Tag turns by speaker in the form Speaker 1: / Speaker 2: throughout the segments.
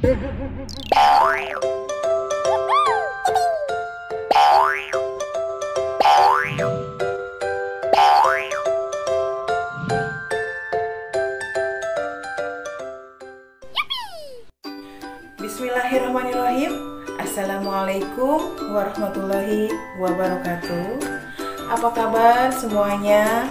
Speaker 1: Bismillahirrahmanirrahim. Assalamualaikum warahmatullahi wabarakatuh. Apa kabar semuanya?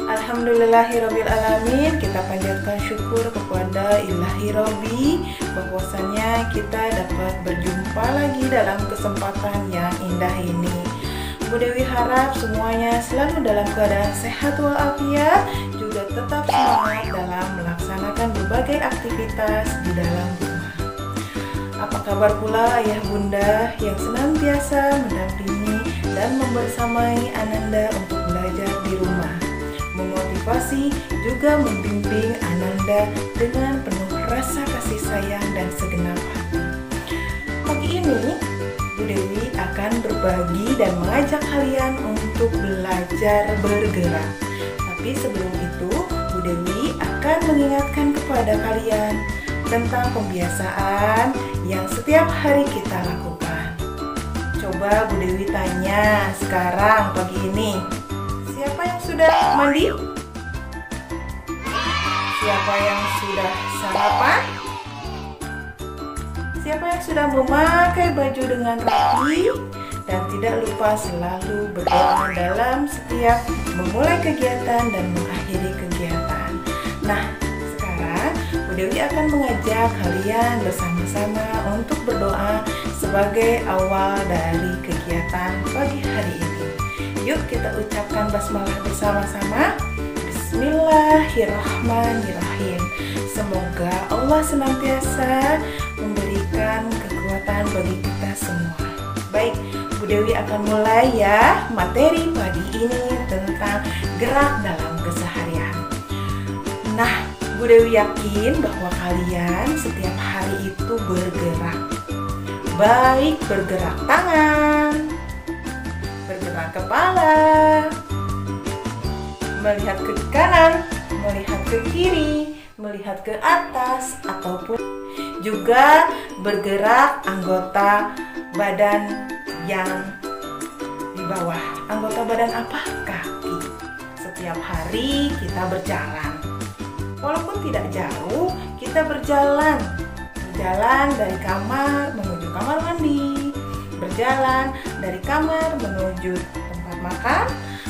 Speaker 1: Alhamdulillahirrabbilalamin. Kita panjatkan syukur kepada Ilahi Robbi bahwasannya kita dapat berjumpa lagi dalam kesempatan yang indah ini. Bu Dewi harap semuanya selalu dalam keadaan sehat walafiat, juga tetap semangat dalam melaksanakan berbagai aktivitas di dalam rumah. Apa kabar pula ayah bunda yang senantiasa mendampingi dan membersamai Ananda untuk belajar di rumah, memotivasi juga membimbing Ananda dengan penuh rasa kasih sayang dan segenap hati. Pagi ini Bu Dewi akan berbagi dan mengajak kalian untuk belajar bergerak. Tapi sebelum itu, Bu Dewi akan mengingatkan kepada kalian tentang kebiasaan yang setiap hari kita lakukan. Coba Bu Dewi tanya sekarang pagi ini, siapa yang sudah mandi? Siapa yang sudah sarapan? Siapa yang sudah memakai baju dengan rapi? Dan tidak lupa selalu berdoa dalam setiap memulai kegiatan dan mengakhiri kegiatan. Nah, sekarang Bu Dewi akan mengajak kalian bersama-sama untuk berdoa sebagai awal dari kegiatan pagi hari ini. Yuk kita ucapkan basmalah bersama-sama. Bismillahirrahmanirrahim. Semoga Allah senantiasa memberikan kekuatan bagi kita semua. Baik, Bu Dewi akan mulai ya materi pagi ini tentang gerak dalam keseharian. Nah, Bu Dewi yakin bahwa kalian setiap hari itu bergerak. Baik bergerak tangan, bergerak kepala, melihat ke kanan, melihat ke kiri, melihat ke atas, ataupun juga bergerak anggota badan yang di bawah. Anggota badan apa? Kaki. Setiap hari kita berjalan. Walaupun tidak jauh, kita berjalan. Berjalan dari kamar menuju kamar mandi, berjalan dari kamar menuju tempat makan,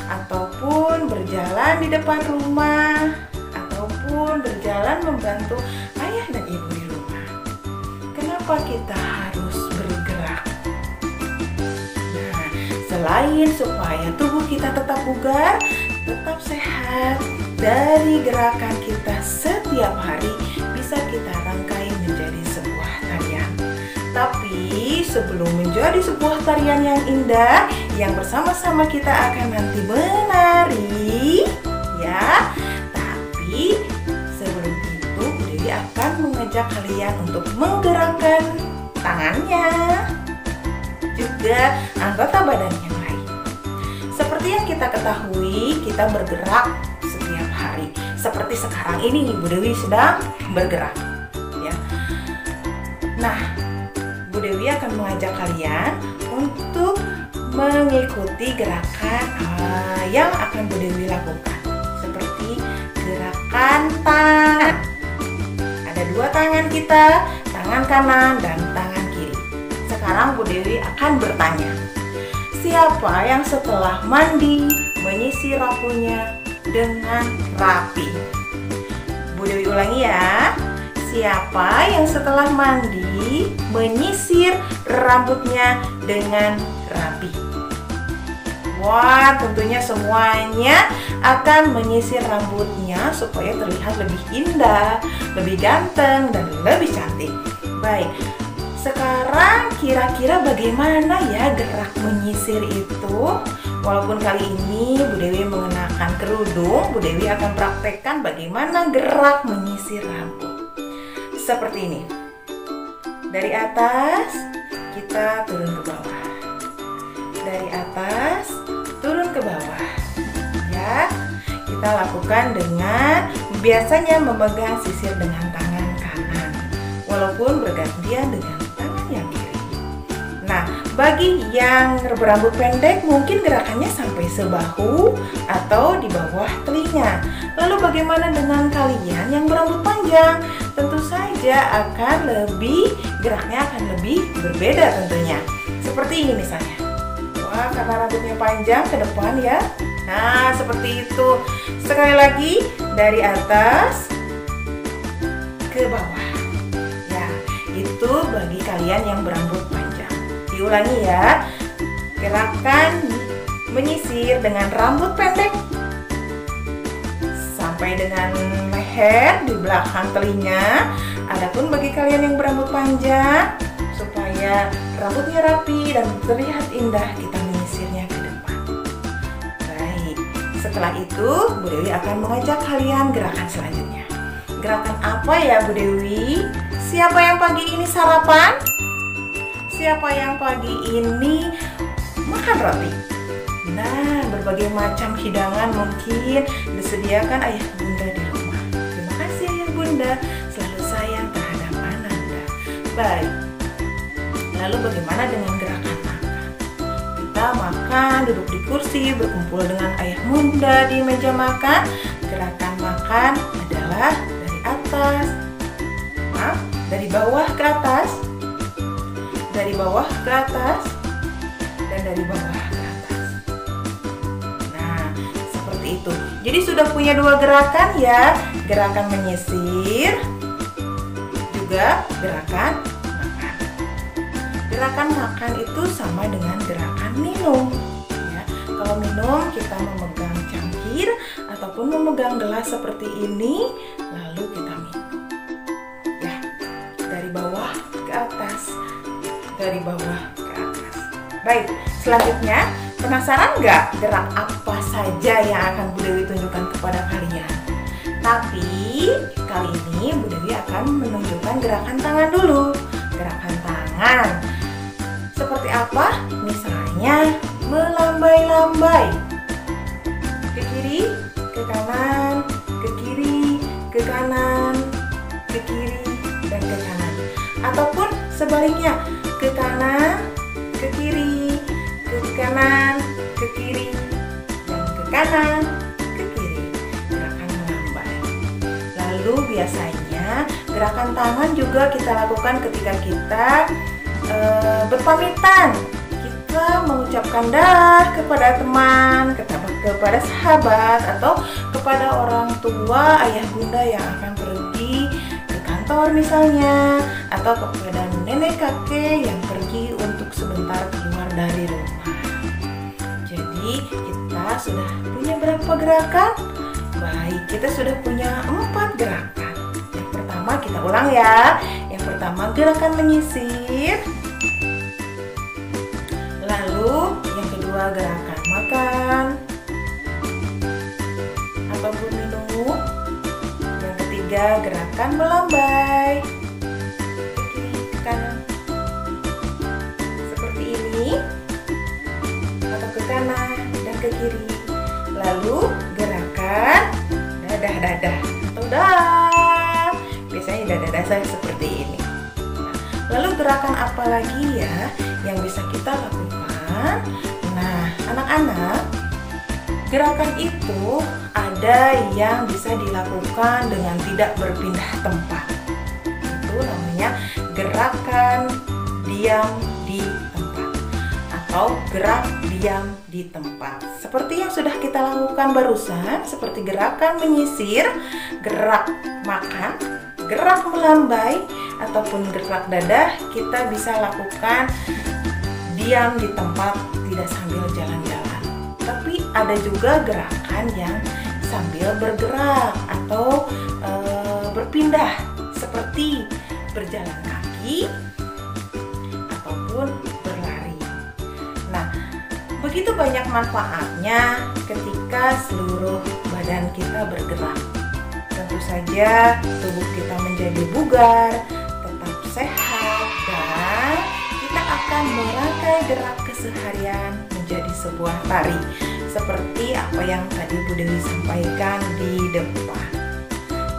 Speaker 1: ataupun berjalan di depan rumah, ataupun berjalan membantu ayah dan ibu di rumah. Kenapa kita harus bergerak? Nah, selain supaya tubuh kita tetap bugar, tetap sehat, dari gerakan kita setiap hari bisa kita rangkai menjadi sebuah tarian. Tapi sebelum menjadi sebuah tarian yang indah, yang bersama-sama kita akan nanti menari, ya. Tapi sebelum itu, Bu Dewi akan mengajak kalian untuk menggerakkan tangannya, juga anggota badan yang lain. Seperti yang kita ketahui, kita bergerak setiap hari. Seperti sekarang ini, Bu Dewi sedang bergerak, ya. Nah, Bu Dewi akan mengajak kalian untuk mengikuti gerakan yang akan Bu Dewi lakukan. Seperti gerakan tangan. Ada dua tangan kita, tangan kanan dan tangan kiri. Sekarang Bu Dewi akan bertanya, siapa yang setelah mandi menyisir rambutnya dengan rapi? Bu Dewi ulangi ya. Siapa yang setelah mandi menyisir rambutnya dengan rapi? Wah, tentunya semuanya akan menyisir rambutnya supaya terlihat lebih indah, lebih ganteng, dan lebih cantik. Baik, sekarang kira-kira bagaimana ya gerak menyisir itu? Walaupun kali ini Bu Dewi mengenakan kerudung, Bu Dewi akan praktekkan bagaimana gerak menyisir rambut. Seperti ini. Dari atas kita turun ke bawah. Dari atas turun ke bawah. Ya, kita lakukan dengan biasanya memegang sisir dengan tangan kanan. Walaupun bergantian dengan tangan yang kiri. Nah, bagi yang berambut pendek mungkin gerakannya sampai sebahu atau di bawah telinga. Lalu bagaimana dengan kalian yang berambut panjang? Tentu saja geraknya akan lebih berbeda tentunya. Seperti ini misalnya. Wah, karena rambutnya panjang ke depan ya. Nah, seperti itu. Sekali lagi dari atas ke bawah. Ya, itu bagi kalian yang berambut panjang. Diulangi ya. Gerakan menyisir dengan rambut pendek sampai dengan leher di belakang telinga. Adapun bagi kalian yang berambut panjang, supaya rambutnya rapi dan terlihat indah, kita menyisirnya ke depan. Baik, setelah itu Bu Dewi akan mengajak kalian gerakan selanjutnya. Gerakan apa ya Bu Dewi? Siapa yang pagi ini sarapan? Siapa yang pagi ini makan roti? Nah, berbagai macam hidangan mungkin disediakan ayah bunda di rumah. Terima kasih ayah bunda, selalu sayang terhadap Ananda. Baik, lalu bagaimana dengan gerakan makan? Kita makan, duduk di kursi, berkumpul dengan ayah bunda di meja makan. Gerakan makan adalah dari bawah ke atas, dari bawah ke atas, dan dari bawah ke atas. Nah, seperti itu. Jadi sudah punya dua gerakan ya, gerakan menyisir, juga gerakan makan. Gerakan makan itu sama dengan gerakan minum. Ya, kalau minum kita memegang cangkir ataupun memegang gelas seperti ini, lalu kita minum. Ya, dari bawah ke atas, dari bawah ke atas. Baik, selanjutnya penasaran nggak gerak apa saja yang akan Bu Dewi tunjukkan kepada kalian? Tapi kali ini Bu Dewi akan menunjukkan gerakan tangan dulu. Gerakan tangan seperti apa? Misalnya melambai-lambai. Ke kiri, ke kanan, ke kiri, ke kanan, ke kiri, dan ke kanan. Ataupun sebaliknya, ke kanan, ke kiri, ke kanan, ke kiri, dan ke kanan, ke kiri. Gerakan melambai. Lalu biasanya gerakan tangan juga kita lakukan ketika kita berpamitan. Kita mengucapkan dah kepada teman, kepada sahabat, atau kepada orang tua, ayah bunda yang akan pergi ke kantor misalnya, atau kepada nenek kakek yang pergi untuk sebentar keluar dari rumah. Jadi kita sudah punya berapa gerakan? Baik, kita sudah punya 4 gerakan. Yang pertama kita ulang ya. Yang pertama gerakan menyisir. Lalu yang kedua gerakan makan ataupun minum. Yang ketiga gerakan melambai. Ke kiri, ke kanan. Seperti ini. Atau ke kanan dan ke kiri. Lalu gerakan dadah-dadah atau dah. Biasanya dadah-dadah saya seperti ini. Lalu gerakan apa lagi ya yang bisa kita lakukan? Nah, anak-anak, gerakan itu ada yang bisa dilakukan dengan tidak berpindah tempat. Itu namanya gerakan diam di tempat atau gerak diam di tempat. Seperti yang sudah kita lakukan barusan, seperti gerakan menyisir, gerak makan, gerak melambai, ataupun gerak dadah, kita bisa lakukan diam di tempat, tidak sambil jalan-jalan. Tapi ada juga gerakan yang sambil bergerak atau berpindah, seperti berjalan kaki ataupun berlari. Nah, begitu banyak manfaatnya ketika seluruh badan kita bergerak. Tentu saja tubuh kita menjadi bugar, tetap sehat, dan kita akan merangkai gerak keseharian menjadi sebuah tari, seperti apa yang tadi Bu Dewi sampaikan di depan.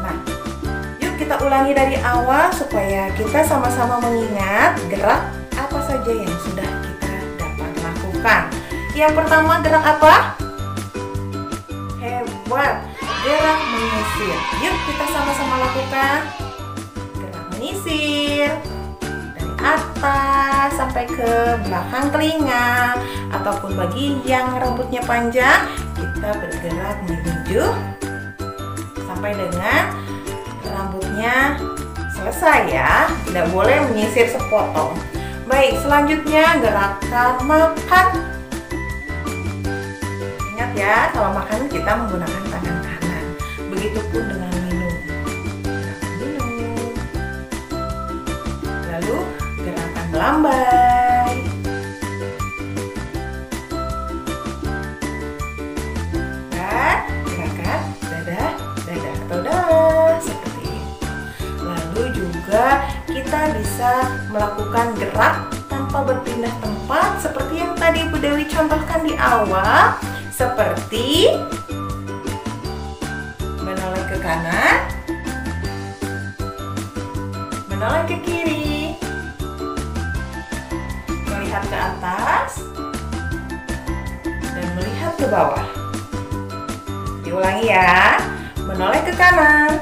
Speaker 1: Nah, yuk kita ulangi dari awal supaya kita sama-sama mengingat gerak apa saja yang sudah kita dapat lakukan. Yang pertama, gerak apa? Hebat, gerak menyisir. Yuk kita sama-sama lakukan. Gerak menyisir dari atas sampai ke belakang telinga, ataupun bagi yang rambutnya panjang, kita bergerak menuju sampai dengan rambutnya selesai ya. Tidak boleh menyisir sepotong. Baik, selanjutnya gerakan makan. Ingat ya, kalau makan kita menggunakan tangan kanan. Begitupun dengan minum. Minum. Lalu gerakan melambai. Dan gerakan dadah, dadah atau dah seperti ini. Lalu juga kita bisa melakukan gerak tanpa berpindah tempat seperti yang tadi Bu Dewi contohkan di awal, seperti menoleh ke kanan, menoleh ke kiri, melihat ke atas, dan melihat ke bawah. Diulangi ya, menoleh ke kanan,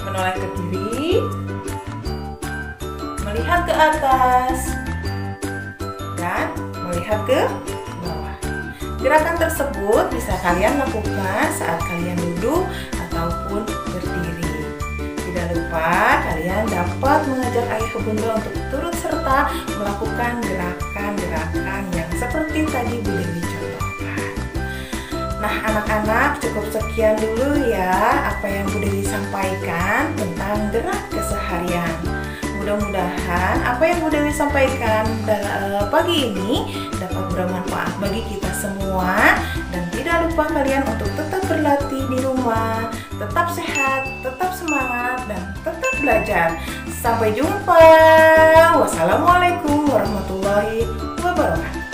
Speaker 1: menoleh ke kiri, melihat ke atas, dan melihat ke bawah. Gerakan tersebut bisa kalian lakukan saat kalian duduk ataupun berdiri. Tidak lupa kalian dapat mengajak ayah bunda untuk turut serta melakukan gerakan-gerakan yang seperti tadi Bu Dewi contohkan. Nah anak-anak, cukup sekian dulu ya apa yang Bu Dewi sampaikan tentang gerak keseharian. Mudah-mudahan apa yang Bu Dewi sampaikan pagi ini dapat bermanfaat bagi kita semua. Dan tidak lupa kalian untuk tetap berlatih di rumah, tetap sehat, tetap semangat, dan tetap belajar. Sampai jumpa. Wassalamualaikum warahmatullahi wabarakatuh.